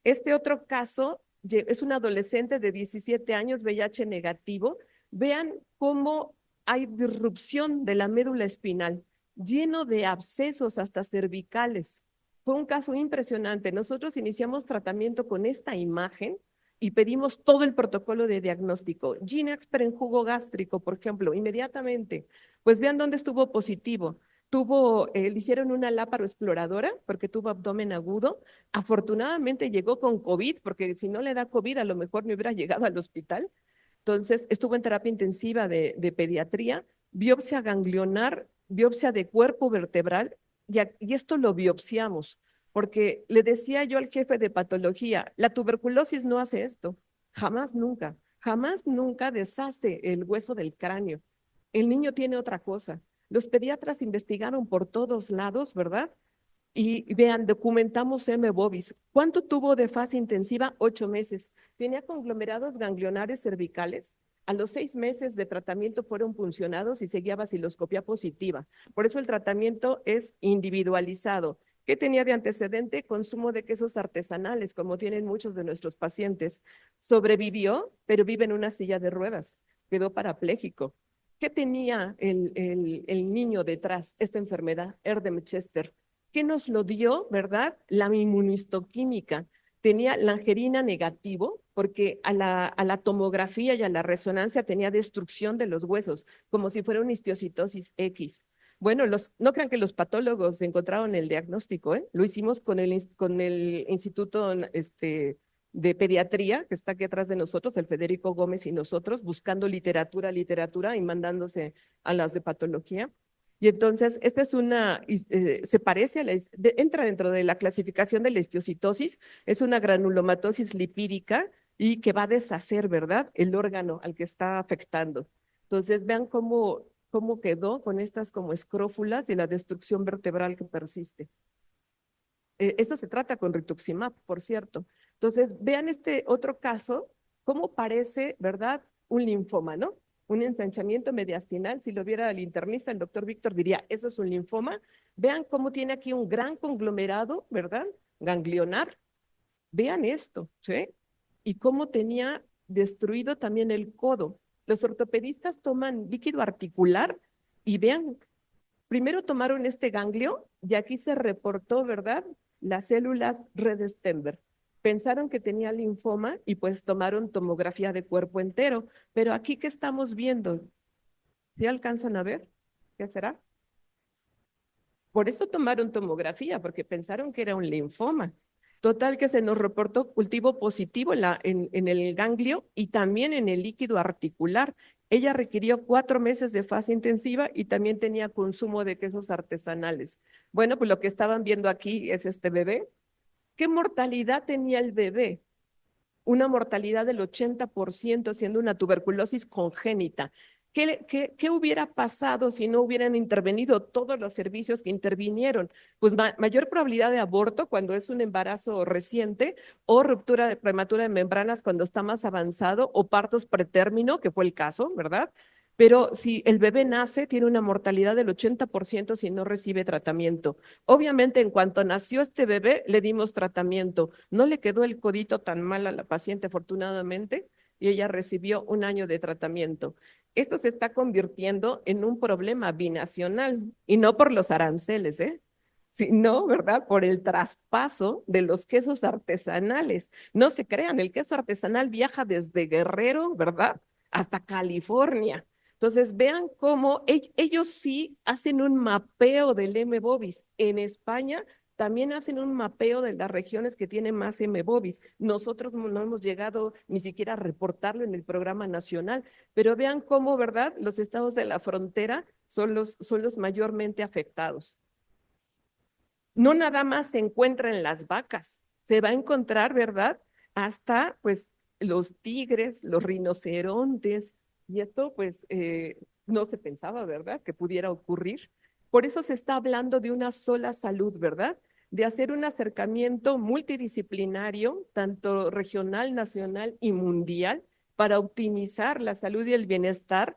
Este otro caso es un adolescente de 17 años, VIH negativo. Vean cómo hay disrupción de la médula espinal, lleno de abscesos hasta cervicales. Fue un caso impresionante. Nosotros iniciamos tratamiento con esta imagen y pedimos todo el protocolo de diagnóstico. Gene Expert en jugo gástrico, por ejemplo, inmediatamente. Pues vean dónde estuvo positivo. Le hicieron una láparo exploradora porque tuvo abdomen agudo. Afortunadamente llegó con COVID, porque si no le da COVID, a lo mejor no hubiera llegado al hospital. Entonces, estuvo en terapia intensiva de pediatría, biopsia ganglionar, biopsia de cuerpo vertebral, y esto lo biopsiamos, porque le decía yo al jefe de patología, la tuberculosis no hace esto, jamás nunca deshace el hueso del cráneo. El niño tiene otra cosa. Los pediatras investigaron por todos lados, ¿verdad? Y vean, documentamos M. bovis. ¿Cuánto tuvo de fase intensiva? 8 meses. Tenía conglomerados ganglionares cervicales. A los 6 meses de tratamiento fueron puncionados y seguía baciloscopía positiva. Por eso el tratamiento es individualizado. ¿Qué tenía de antecedente? Consumo de quesos artesanales, como tienen muchos de nuestros pacientes. Sobrevivió, pero vive en una silla de ruedas. Quedó parapléjico. ¿Qué tenía el niño detrás? Esta enfermedad, Erdem-Chester. ¿Qué nos lo dio, verdad? La inmunistoquímica. Tenía langerina negativo porque a la tomografía y a la resonancia tenía destrucción de los huesos, como si fuera una histiocytosis X. Bueno, no crean que los patólogos encontraron el diagnóstico, ¿eh? Lo hicimos con el Instituto de Pediatría, que está aquí atrás de nosotros, el Federico Gómez y nosotros, buscando literatura y mandándose a las de patología. Y entonces, esta es se parece entra dentro de la clasificación de la histiocytosis, es una granulomatosis lipídica y que va a deshacer, ¿verdad?, el órgano al que está afectando. Entonces, vean cómo quedó con estas como escrófulas y la destrucción vertebral que persiste. Esto se trata con rituximab, por cierto. Entonces, vean este otro caso, cómo parece, ¿verdad?, un linfoma, ¿no? Un ensanchamiento mediastinal. Si lo viera el internista, el doctor Víctor diría, eso es un linfoma. Vean cómo tiene aquí un gran conglomerado, ¿verdad?, ganglionar. Vean esto, ¿sí? Y cómo tenía destruido también el codo. Los ortopedistas toman líquido articular y vean, primero tomaron este ganglio y aquí se reportó, ¿verdad?, las células Red-Stenberg. Pensaron que tenía linfoma y pues tomaron tomografía de cuerpo entero. Pero aquí, ¿qué estamos viendo? ¿Sí alcanzan a ver? ¿Qué será? Por eso tomaron tomografía, porque pensaron que era un linfoma. Total que se nos reportó cultivo positivo en el ganglio y también en el líquido articular. Ella requirió 4 meses de fase intensiva y también tenía consumo de quesos artesanales. Bueno, pues lo que estaban viendo aquí es este bebé. ¿Qué mortalidad tenía el bebé? Una mortalidad del 80%, siendo una tuberculosis congénita. ¿Qué hubiera pasado si no hubieran intervenido todos los servicios que intervinieron? Pues mayor probabilidad de aborto cuando es un embarazo reciente, o ruptura prematura de membranas cuando está más avanzado, o partos pretérmino, que fue el caso, ¿verdad? Pero si el bebé nace, tiene una mortalidad del 80% si no recibe tratamiento. Obviamente, en cuanto nació este bebé, le dimos tratamiento. No le quedó el codito tan mal a la paciente, afortunadamente, y ella recibió 1 año de tratamiento. Esto se está convirtiendo en un problema binacional, y no por los aranceles, sino, ¿verdad? Por el traspaso de los quesos artesanales. No se crean, el queso artesanal viaja desde Guerrero, ¿verdad? Hasta California. Entonces, vean cómo ellos sí hacen un mapeo del M. bovis. En España también hacen un mapeo de las regiones que tienen más M. bovis. Nosotros no hemos llegado ni siquiera a reportarlo en el programa nacional, pero vean cómo, ¿verdad? Los estados de la frontera son los mayormente afectados. No nada más se encuentra en las vacas, se va a encontrar, ¿verdad? Hasta, pues, los tigres, los rinocerontes, y esto, pues, no se pensaba, ¿verdad?, que pudiera ocurrir. Por eso se está hablando de una sola salud, ¿verdad? De hacer un acercamiento multidisciplinario, tanto regional, nacional y mundial, para optimizar la salud y el bienestar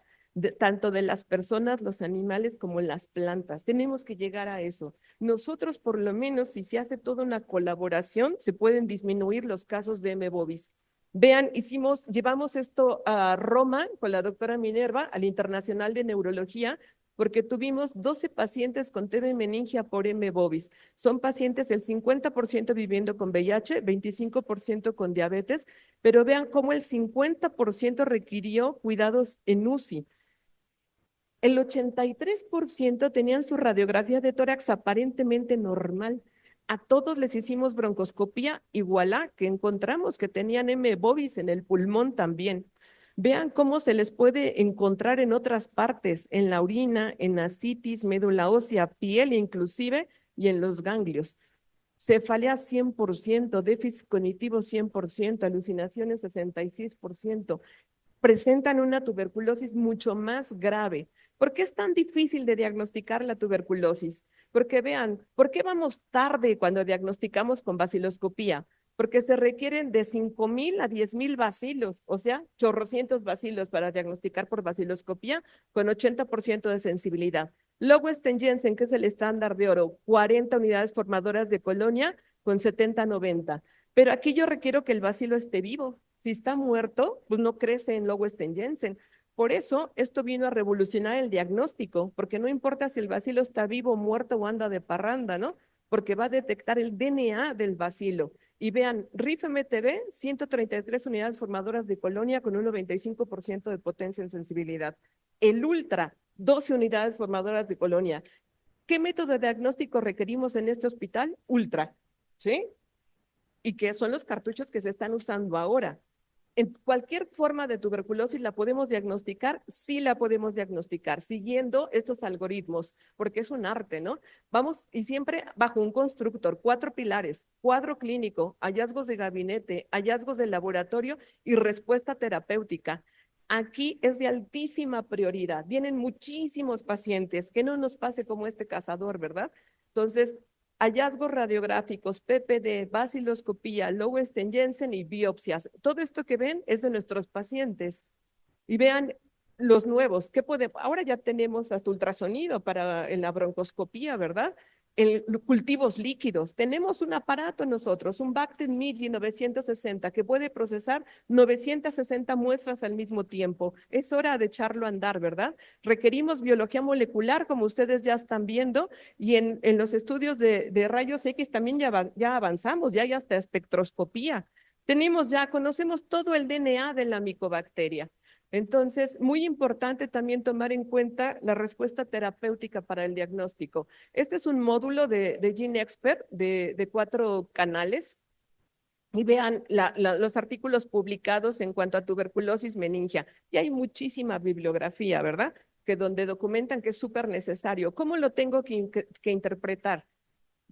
tanto de las personas, los animales, como las plantas. Tenemos que llegar a eso. Nosotros, por lo menos, si se hace toda una colaboración, se pueden disminuir los casos de M. bovis. Vean, llevamos esto a Roma con la doctora Minerva, al Internacional de Neurología, porque tuvimos 12 pacientes con TB meningia por M. bovis. Son pacientes, el 50% viviendo con VIH, 25% con diabetes, pero vean cómo el 50% requirió cuidados en UCI. El 83% tenían su radiografía de tórax aparentemente normal. A todos les hicimos broncoscopía y voilà, que encontramos que tenían M. bovis en el pulmón también. Vean cómo se les puede encontrar en otras partes, en la orina, en ascitis, médula ósea, piel inclusive, y en los ganglios. Cefalea 100%, déficit cognitivo 100%, alucinaciones 66%. Presentan una tuberculosis mucho más grave. ¿Por qué es tan difícil de diagnosticar la tuberculosis? Porque vean, ¿por qué vamos tarde cuando diagnosticamos con baciloscopía? Porque se requieren de 5,000 a 10,000 bacilos, o sea, chorrocientos bacilos para diagnosticar por baciloscopía con 80% de sensibilidad. Lowenstein-Jensen, que es el estándar de oro, 40 unidades formadoras de colonia con 70-90. Pero aquí yo requiero que el bacilo esté vivo. Si está muerto, pues no crece en Lowenstein-Jensen. Por eso, esto vino a revolucionar el diagnóstico, porque no importa si el bacilo está vivo, muerto o anda de parranda, ¿no? Porque va a detectar el DNA del bacilo. Y vean, RIF-MTB, 133 unidades formadoras de colonia con un 95% de potencia en sensibilidad. El Ultra, 12 unidades formadoras de colonia. ¿Qué método de diagnóstico requerimos en este hospital? Ultra, ¿sí? Y que son los cartuchos que se están usando ahora. En cualquier forma de tuberculosis la podemos diagnosticar, sí la podemos diagnosticar, siguiendo estos algoritmos, porque es un arte, ¿no? Vamos, y siempre bajo un constructor, 4 pilares: cuadro clínico, hallazgos de gabinete, hallazgos de laboratorio y respuesta terapéutica. Aquí es de altísima prioridad. Vienen muchísimos pacientes, que no nos pase como este cazador, ¿verdad? Entonces, hallazgos radiográficos, PPD, baciloscopía, Lowenstein-Jensen y biopsias. Todo esto que ven es de nuestros pacientes. Y vean los nuevos. Ahora ya tenemos hasta ultrasonido en la broncoscopía, ¿verdad? Cultivos líquidos. Tenemos un aparato nosotros, un Bactin Midley 960, que puede procesar 960 muestras al mismo tiempo. Es hora de echarlo a andar, ¿verdad? Requerimos biología molecular, como ustedes ya están viendo, y en los estudios de rayos X también ya avanzamos, ya hay hasta espectroscopía. Conocemos todo el DNA de la micobacteria. Entonces, muy importante también tomar en cuenta la respuesta terapéutica para el diagnóstico. Este es un módulo de GeneXpert de 4 canales. Y vean los artículos publicados en cuanto a tuberculosis meningia. Y hay muchísima bibliografía, ¿verdad? Donde documentan que es súper necesario. ¿Cómo lo tengo que interpretar?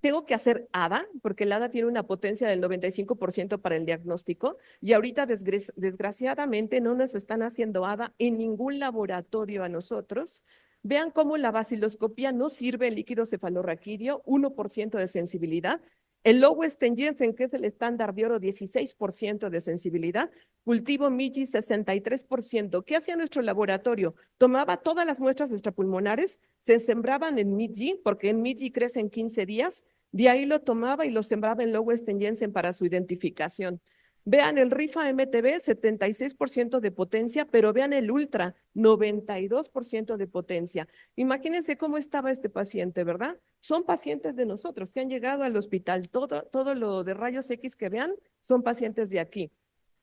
tengo que hacer ADA, porque el ADA tiene una potencia del 95% para el diagnóstico, y ahorita desgraciadamente no nos están haciendo ADA en ningún laboratorio a nosotros. Vean cómo la baciloscopía no sirve el líquido cefalorraquídeo, 1% de sensibilidad. El Lowest Jensen, que es el estándar de oro, 16% de sensibilidad. Cultivo MIGI, 63%. ¿Qué hacía nuestro laboratorio? Tomaba todas las muestras extrapulmonares, se sembraban en MIGI, porque en MIGI crece en 15 días, de ahí lo tomaba y lo sembraba en Lowest Jensen para su identificación. Vean el RIFA MTB, 76% de potencia, pero vean el Ultra, 92% de potencia. Imagínense cómo estaba este paciente, ¿verdad? Son pacientes de nosotros que han llegado al hospital. Todo lo de rayos X que vean son pacientes de aquí.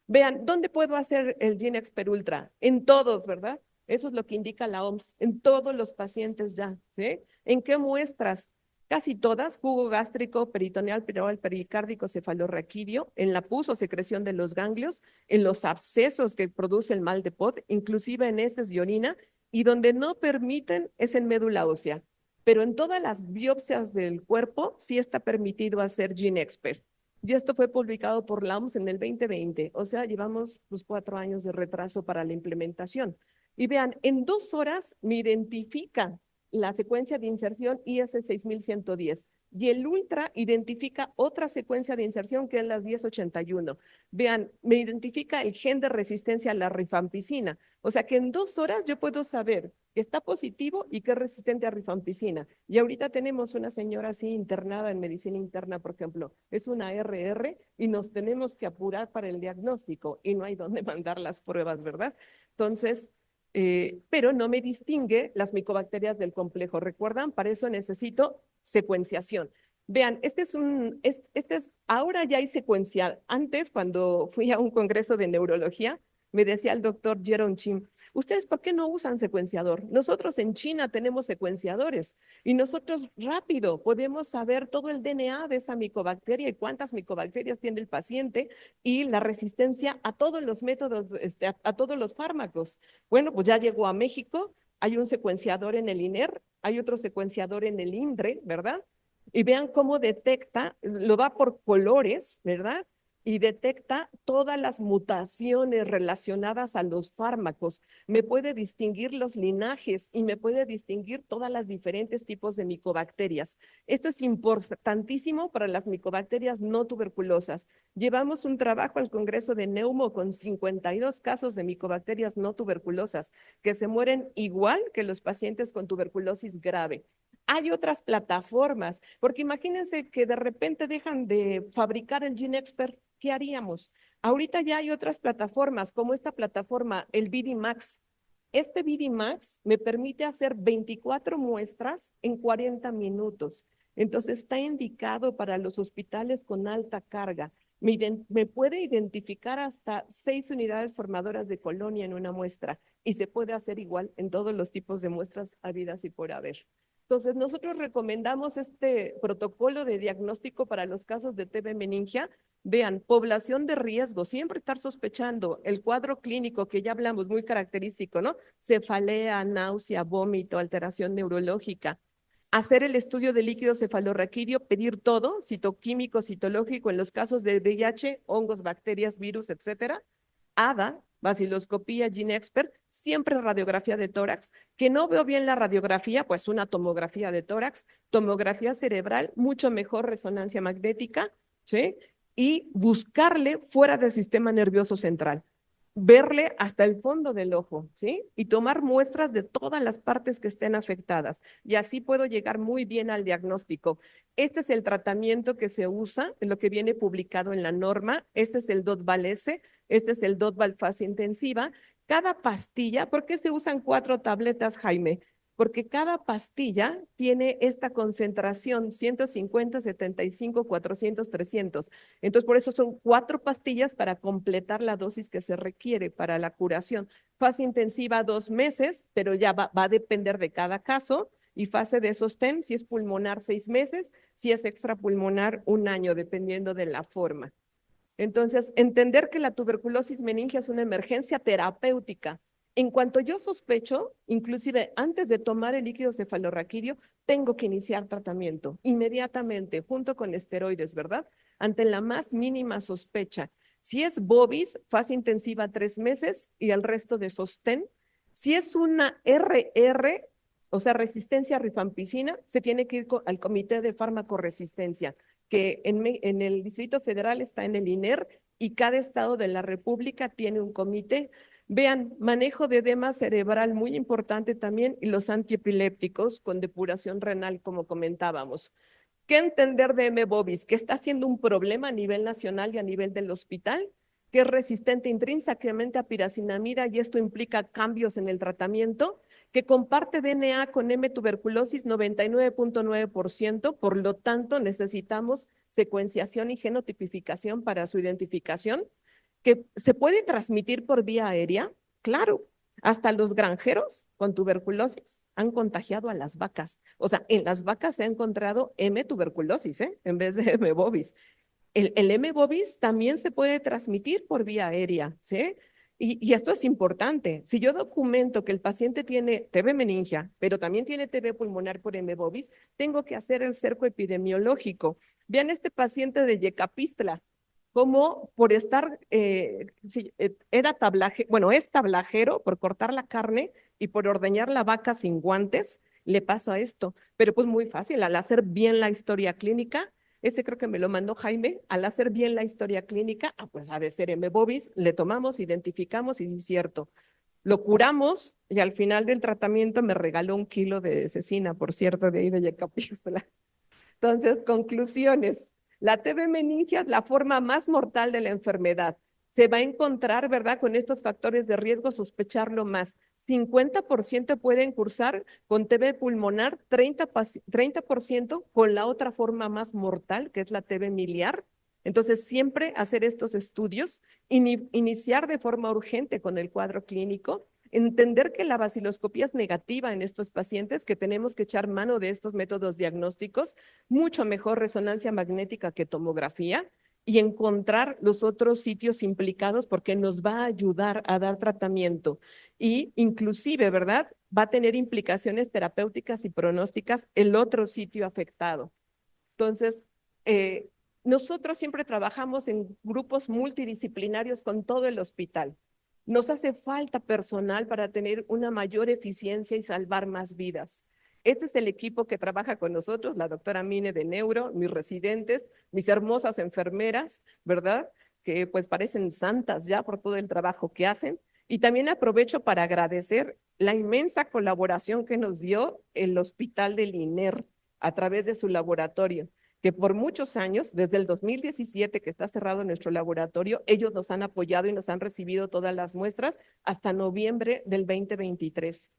Vean, ¿dónde puedo hacer el GeneXpert Ultra? En todos, ¿verdad? Eso es lo que indica la OMS, en todos los pacientes ya, ¿sí? ¿En qué muestras? Casi todas, jugo gástrico, peritoneal, pericárdico, cefalorraquídeo, en la pus o secreción de los ganglios, en los abscesos que produce el mal de Pot, inclusive en heces y orina, y donde no permiten es en médula ósea. Pero en todas las biopsias del cuerpo sí está permitido hacer GeneXpert. Y esto fue publicado por la OMS en el 2020, o sea, llevamos pues 4 años de retraso para la implementación. Y vean, en 2 horas me identifica la secuencia de inserción IS6110 y el Ultra identifica otra secuencia de inserción que es la 1081. Vean, me identifica el gen de resistencia a la rifampicina, o sea que en 2 horas yo puedo saber que está positivo y que es resistente a rifampicina. Y ahorita tenemos una señora así internada en medicina interna, por ejemplo, es una RR y nos tenemos que apurar para el diagnóstico y no hay dónde mandar las pruebas, ¿verdad? Entonces, pero no me distingue las micobacterias del complejo. ¿Recuerdan? Para eso necesito secuenciación. Vean, ahora ya hay secuencial. Antes, cuando fui a un congreso de neurología, me decía el doctor Jerome Chim, ¿ustedes por qué no usan secuenciador? Nosotros en China tenemos secuenciadores y nosotros rápido podemos saber todo el DNA de esa micobacteria y cuántas micobacterias tiene el paciente y la resistencia a todos los métodos, a todos los fármacos. Bueno, pues ya llegó a México, hay un secuenciador en el INER, hay otro secuenciador en el INDRE, ¿verdad? Y vean cómo detecta, lo da por colores, ¿verdad? Y detecta todas las mutaciones relacionadas a los fármacos. Me puede distinguir los linajes y me puede distinguir todas las diferentes tipos de micobacterias. Esto es importantísimo para las micobacterias no tuberculosas. Llevamos un trabajo al Congreso de Neumo con 52 casos de micobacterias no tuberculosas que se mueren igual que los pacientes con tuberculosis grave. Hay otras plataformas, porque imagínense que de repente dejan de fabricar el GeneXpert, ¿qué haríamos? Ahorita ya hay otras plataformas, como esta plataforma, el BD Max. Este BD Max me permite hacer 24 muestras en 40 minutos. Entonces está indicado para los hospitales con alta carga. Me puede identificar hasta 6 unidades formadoras de colonia en una muestra y se puede hacer igual en todos los tipos de muestras habidas y por haber. Entonces, nosotros recomendamos este protocolo de diagnóstico para los casos de TB meningia. Vean, población de riesgo, siempre estar sospechando el cuadro clínico que ya hablamos, muy característico, ¿no? Cefalea, náusea, vómito, alteración neurológica. Hacer el estudio de líquido cefalorraquídeo, pedir todo, citoquímico, citológico, en los casos de VIH, hongos, bacterias, virus, etcétera. ADA, vaciloscopía, GeneXpert, siempre radiografía de tórax. Que no veo bien la radiografía, pues una tomografía de tórax, tomografía cerebral, mucho mejor resonancia magnética, ¿sí? Y buscarle fuera del sistema nervioso central. Verle hasta el fondo del ojo, ¿sí? Y tomar muestras de todas las partes que estén afectadas. Y así puedo llegar muy bien al diagnóstico. Este es el tratamiento que se usa, lo que viene publicado en la norma. Este es el DOT-VAL-S, este es el DOT-VAL fase intensiva. Cada pastilla, ¿por qué se usan 4 tabletas, Jaime? Porque cada pastilla tiene esta concentración, 150, 75, 400, 300. Entonces, por eso son 4 pastillas para completar la dosis que se requiere para la curación. Fase intensiva 2 meses, pero ya va a depender de cada caso. Y fase de sostén, si es pulmonar 6 meses, si es extrapulmonar 1 año, dependiendo de la forma. Entonces, entender que la tuberculosis meningia es una emergencia terapéutica En cuanto yo sospecho, inclusive antes de tomar el líquido cefalorraquídeo, tengo que iniciar tratamiento inmediatamente, junto con esteroides, ¿verdad? Ante la más mínima sospecha. Si es bovis, fase intensiva 3 meses y el resto de sostén. Si es una RR, o sea, resistencia a rifampicina, se tiene que ir al Comité de Farmacoresistencia, que en el Distrito Federal está en el INER y cada estado de la República tiene un comité. Vean, manejo de edema cerebral muy importante también y los antiepilépticos con depuración renal, como comentábamos. ¿Qué entender de M. bovis? Que está siendo un problema a nivel nacional y a nivel del hospital, que es resistente intrínsecamente a piracinamida y esto implica cambios en el tratamiento, que comparte DNA con M. tuberculosis 99.9%, por lo tanto necesitamos secuenciación y genotipificación para su identificación, que se puede transmitir por vía aérea, claro, hasta los granjeros con tuberculosis han contagiado a las vacas. O sea, en las vacas se ha encontrado M. tuberculosis, en vez de M. bovis. El M. bovis también se puede transmitir por vía aérea, ¿sí? Y esto es importante. Si yo documento que el paciente tiene TB meningia, pero también tiene TB pulmonar por M. bovis, tengo que hacer el cerco epidemiológico. Vean este paciente de Yecapistla, como por estar, era tablaje, bueno, es tablajero por cortar la carne y por ordeñar la vaca sin guantes, le pasa esto. Pero pues muy fácil, al hacer bien la historia clínica, ese creo que me lo mandó Jaime, al hacer bien la historia clínica, pues ha de ser M. bovis, le tomamos, identificamos y sí es cierto. Lo curamos y al final del tratamiento me regaló 1 kilo de cecina, por cierto, de ahí de Yecapixtla. Entonces, conclusiones. La TB meningia es la forma más mortal de la enfermedad. Se va a encontrar, ¿verdad? Con estos factores de riesgo, sospecharlo más. 50% pueden cursar con TB pulmonar, 30% con la otra forma más mortal, que es la TB miliar. Entonces, siempre hacer estos estudios, iniciar de forma urgente con el cuadro clínico, entender que la baciloscopía es negativa en estos pacientes, que tenemos que echar mano de estos métodos diagnósticos, mucho mejor resonancia magnética que tomografía, y encontrar los otros sitios implicados porque nos va a ayudar a dar tratamiento y inclusive, ¿verdad? Va a tener implicaciones terapéuticas y pronósticas el otro sitio afectado. Entonces, nosotros siempre trabajamos en grupos multidisciplinarios con todo el hospital. Nos hace falta personal para tener una mayor eficiencia y salvar más vidas. Este es el equipo que trabaja con nosotros, la doctora Mine de Neuro, mis residentes, mis hermosas enfermeras, ¿verdad? Que pues parecen santas ya por todo el trabajo que hacen. Y también aprovecho para agradecer la inmensa colaboración que nos dio el Hospital del INER a través de su laboratorio, que por muchos años, desde el 2017 que está cerrado nuestro laboratorio, ellos nos han apoyado y nos han recibido todas las muestras hasta noviembre del 2023.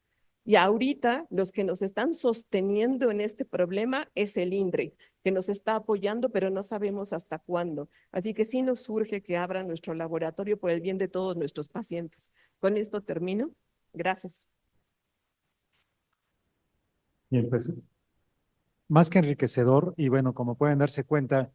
Y ahorita los que nos están sosteniendo en este problema es el INDRE, que nos está apoyando, pero no sabemos hasta cuándo. Así que sí nos urge que abra nuestro laboratorio por el bien de todos nuestros pacientes. Con esto termino. Gracias. Bien, pues más que enriquecedor, y bueno, como pueden darse cuenta,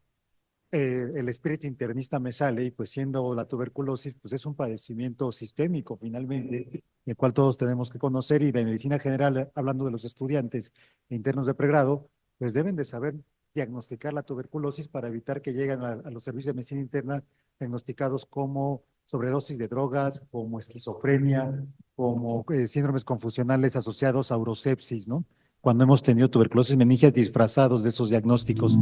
el espíritu internista me sale, y pues siendo la tuberculosis, pues es un padecimiento sistémico finalmente, el cual todos tenemos que conocer, y de medicina general, hablando de los estudiantes internos de pregrado, pues deben de saber diagnosticar la tuberculosis para evitar que lleguen a los servicios de medicina interna diagnosticados como sobredosis de drogas, como esquizofrenia, como síndromes confusionales asociados a urosepsis, ¿no? Cuando hemos tenido tuberculosis meningia disfrazados de esos diagnósticos.